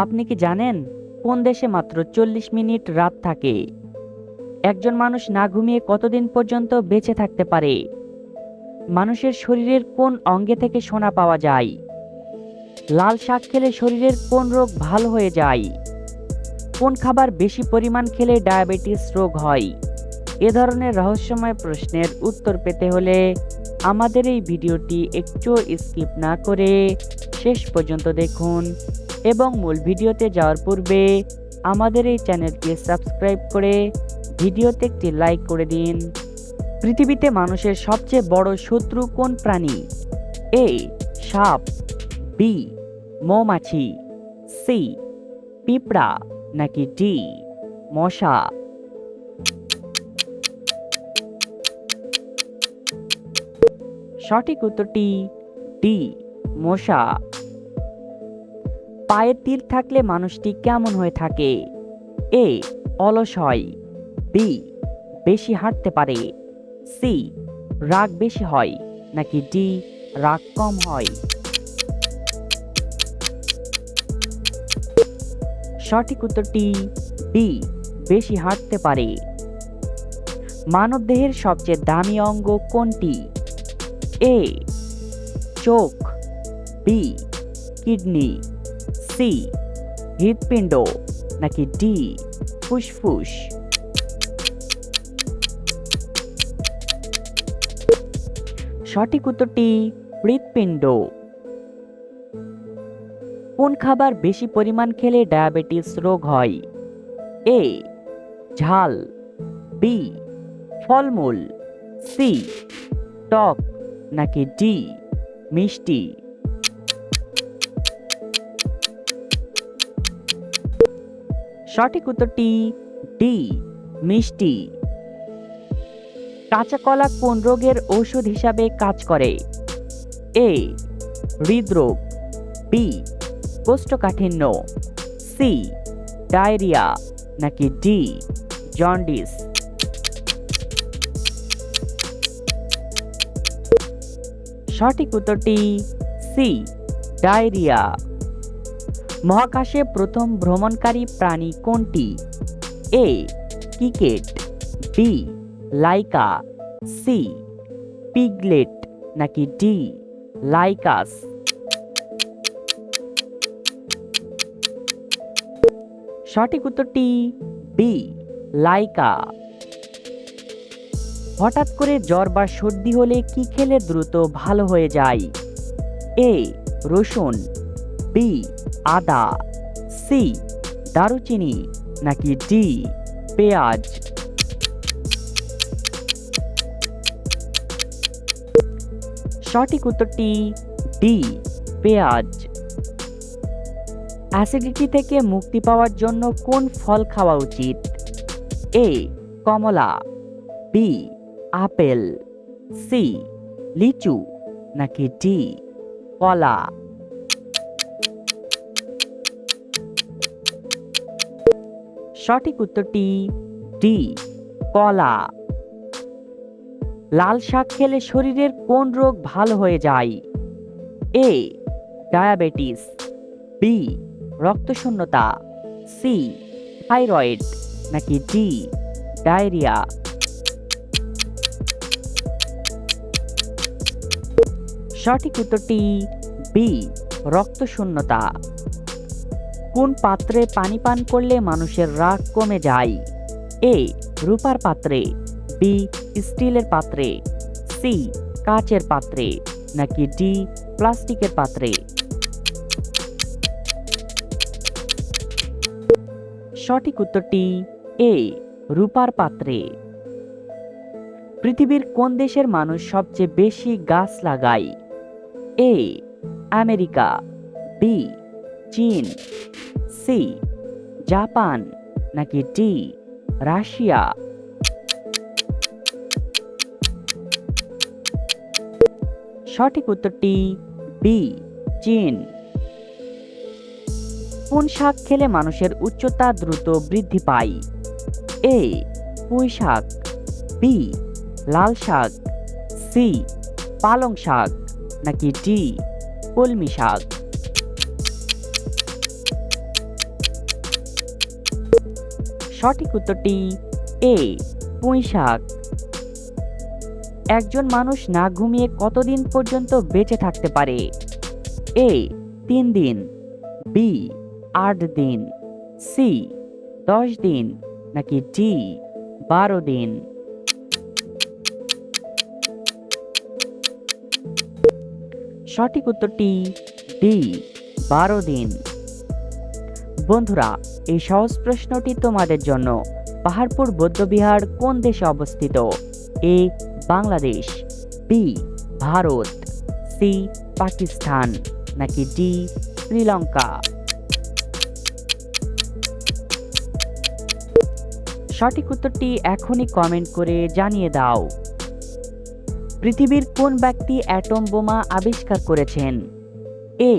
আপনি কি জানেন কোন দেশে মাত্র 40 মিনিট রাত থাকে? একজন মানুষ না ঘুমিয়ে কতদিন পর্যন্ত বেঁচে থাকতে পারে? মানুষের শরীরের কোন অঙ্গে থেকে সোনা পাওয়া যায়? লাল শাক খেলে শরীরের কোন রোগ ভালো হয়ে যায়? কোন খাবার বেশি পরিমাণ খেলে ডায়াবেটিস রোগ হয়? এ ধরনের রহস্যময় প্রশ্নের উত্তর পেতে হলে আমাদের এই ভিডিওটি একটু স্কিপ না করে শেষ পর্যন্ত দেখুন এবং মূল ভিডিওতে যাওয়ার পূর্বে আমাদের এই চ্যানেলটি সাবস্ক্রাইব করে ভিডিওতে একটি লাইক করে দিন। পৃথিবীতে মানুষের সবচেয়ে বড় শত্রু কোন প্রাণী? এ সাপ, বি মৌমাছি, সি পিঁপড়া, নাকি ডি মশা? সঠিক উত্তরটি ডি মশা। পায়ে তীর থাকলে মানুষটি কেমন হয়ে থাকে? এ অলস হয়, বি বেশি হাঁটতে পারে, সি রাগ বেশি হয়, নাকি ডি রাগ কম হয়? সঠিক উত্তরটি বি বেশি হাঁটতে পারে। মানবদেহের সবচেয়ে দামি অঙ্গ কোনটি? এ চোখ, বি কিডনি, সি হৃৎপিণ্ড, নাকি ডি ফুসফুস? সঠিক উত্তরটি হৃৎপিণ্ড। কোন খাবার বেশি পরিমাণ খেলে ডায়াবেটিস রোগ হয়? এ ঝাল, বি ফলমূল, সি টক, নাকি ডি মিষ্টি? সঠিক উত্তরটি ডি মিষ্টি। কাঁচা কলা কোন রোগের ঔষধ হিসাবে কাজ করে? এ হৃদরোগ, বি কোষ্ঠকাঠিন্য, সি ডায়রিয়া, নাকি ডি জন্ডিস? সঠিক উত্তরটি সি ডায়রিয়া। মহাকাশে প্রথম ভ্রমণকারী প্রাণী কোনটি? এ cricket, B Laika, C piglet, নাকি ডি লাইকাস? সঠিক উত্তরটি বি লাইকা। হঠাৎ করে জ্বর বা সর্দি হলে কি খেলে দ্রুত ভালো হয়ে যায়? এ রসুন, বি আদা, সি দারুচিনি, নাকি ডি পেঁয়াজ? সঠিক উত্তরটি ডি পেঁয়াজ। অ্যাসিডিটি থেকে মুক্তি পাওয়ার জন্য কোন ফল খাওয়া উচিত? এ কমলা, বি আপেল, সি লিচু, নাকি ডি কলা? সঠিক উত্তরটি ডি কলা। লাল শাক খেলে শরীরের কোন রোগ ভালো হয়ে যায়? এ ডায়াবেটিস, বি রক্তশূন্যতা, সি থাইরয়েড, নাকি ডি ডায়রিয়া? সঠিক উত্তরটি বি রক্তশূন্যতা। কোন পাত্রে পানি পান করলে মানুষের রাগ কমে যায়? এ রূপার পাত্রে, বি স্টিলের পাত্রে, সি কাচের পাত্রে, নাকি ডি প্লাস্টিকের পাত্রে? সঠিক উত্তরটি এ রূপার পাত্রে। পৃথিবীর কোন দেশের মানুষ সবচেয়ে বেশি গাছ লাগায়? এ আমেরিকা, বি চীন, সি জাপান, নাকি ডি রাশিয়া? সঠিক উত্তরটি বি চীন। কোন শাক খেলে মানুষের উচ্চতা দ্রুত বৃদ্ধি পায়? এ পুঁই শাক, বি লাল শাক, সি পালং শাক, নাকি ডি কলমি শাক? সঠিক উত্তরটি এ পুঁই শাক। একজন মানুষ না ঘুমিয়ে কতদিন পর্যন্ত বেঁচে থাকতে পারে? এ 3 দিন, বি 8 দিন, সি 10 দিন, নাকি ডি 12 দিন? সঠিক উত্তরটি ডি 12 দিন। বন্ধুরা, এই সহজ প্রশ্নটি তোমাদের জন্য। পাহাড়পুর বৌদ্ধবিহার কোন দেশে অবস্থিত? এ বাংলাদেশ, বি ভারত, সি পাকিস্তান, নাকি ডি শ্রীলঙ্কা? সঠিক উত্তরটি এখনই কমেন্ট করে জানিয়ে দাও। পৃথিবীর কোন ব্যক্তি অ্যাটম বোমা আবিষ্কার করেছেন? এ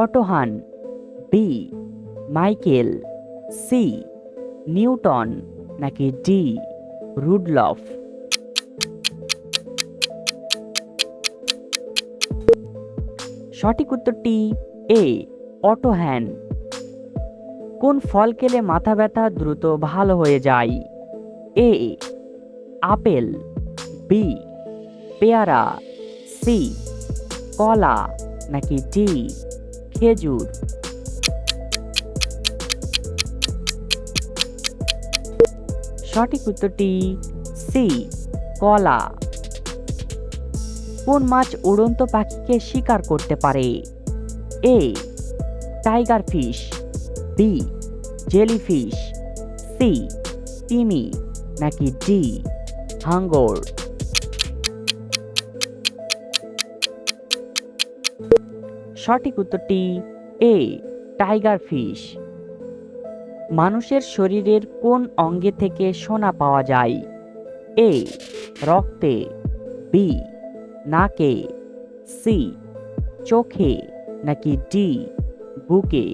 অটো হান, বি মাইকেল, সি নিউটন, নাকি ডি রুডলফ? সঠিক উত্তরটি এ অটো হ্যান। কোন ফল খেলে মাথা ব্যথা দ্রুত ভালো হয়ে যায়? এ আপেল, বি পেয়ারা, সি কলা, নাকি ডি খেজুর? সঠিক উত্তরটি সি কলা। কোন মাছ উড়ন্ত পাখিকে শিকার করতে পারে? A tiger fish, B jellyfish, C তিমি, নাকি ডি হাঙ্গর? সঠিক উত্তরটি এ টাইগার ফিশ। মানুষের শরীরের কোন অঙ্গে থেকে সোনা পাওয়া যায়? এ রক্তে, বি নাকে, সি চোখে, নাকি ডি বুকে?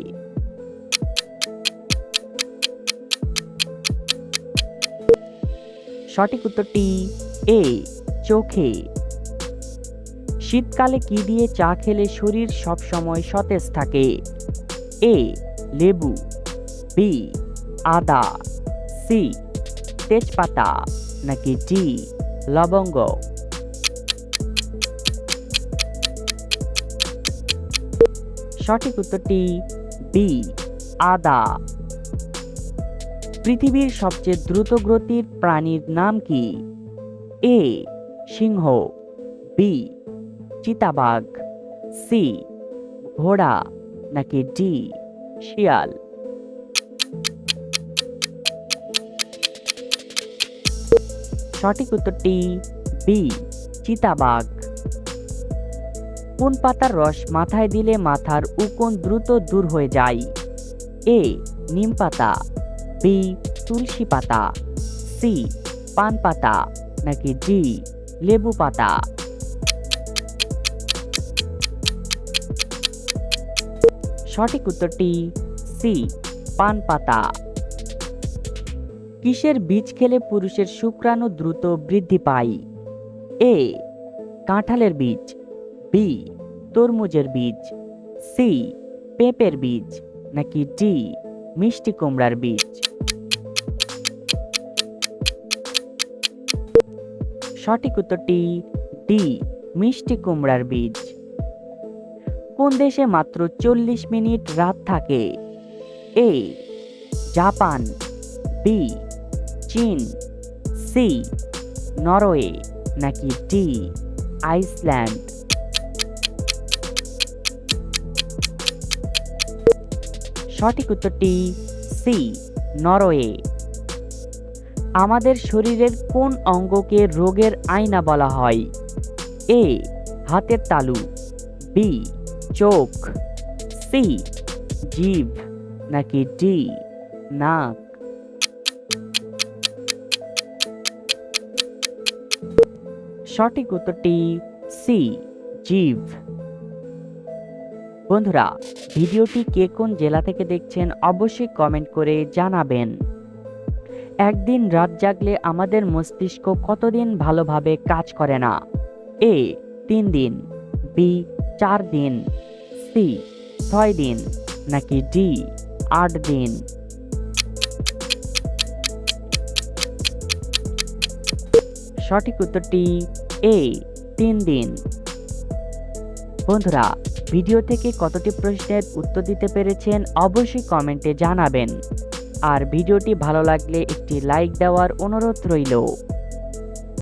সঠিক উত্তরটি এ চোখে। শীতকালে কি দিয়ে চা খেলে শরীর সবসময় সতেজ থাকে? এ লেবু, বি আদা, সি তেজপাতা, নাকি ডি লবঙ্গ? সঠিক উত্তরটি বি আদা। পৃথিবীর সবচেয়ে দ্রুত গতির প্রাণীর নাম কি? এ সিংহ, বি চিতাবাঘ, সি ঘোড়া, নাকি ডি শিয়াল? সঠিক উত্তরটি বি চিতাবাঘ। কোন পাতার রস মাথায় দিলে মাথার উকুন দ্রুত দূর হয়ে যায়? এ নিম পাতা, বি তুলসী পাতা, সি পান পাতা, নাকি ডি লেবু পাতা? সঠিক উত্তরটি সি পান পাতা। কিসের বীজ খেলে পুরুষের শুক্রাণু দ্রুত বৃদ্ধি পায়? এ কাঁঠালের বীজ, বি তরমুজের বীজ, সি পেঁপের বীজ, নাকি ডি মিষ্টি কুমড়ার বীজ? সঠিক উত্তরটি ডি মিষ্টি কুমড়ার বীজ। কোন দেশে মাত্র 40 মিনিট রাত থাকে? এ জাপান, বি চীন, সি নরওয়ে, নাকি ডি আইসল্যান্ড? সঠিক উত্তরটি সি নরওয়ে। আমাদের শরীরের কোন অঙ্গকে রোগের আয়না বলা হয়? এ হাতের তালু, বি চোখ, সি জিভ, নাকি ডি নাক? সঠিক উত্তরটি সি জিভ। বন্ধুরা, ভিডিওটি কে কোন জেলা থেকে দেখছেন অবশ্যই কমেন্ট করে জানাবেন। একদিন রাত জাগলে আমাদের মস্তিষ্ক কতদিন ভালোভাবে কাজ করে না? এ 3 দিন, বি 4 দিন, সি 6 দিন, নাকি ডি 8 দিন? সঠিক উত্তরটি এ 3 দিন। বন্ধুরা, ভিডিও থেকে কতটি প্রশ্নের উত্তর দিতে পেরেছেন অবশ্যই কমেন্টে জানাবেন। আর ভিডিওটি ভালো লাগলে একটি লাইক দেওয়ার অনুরোধ রইল।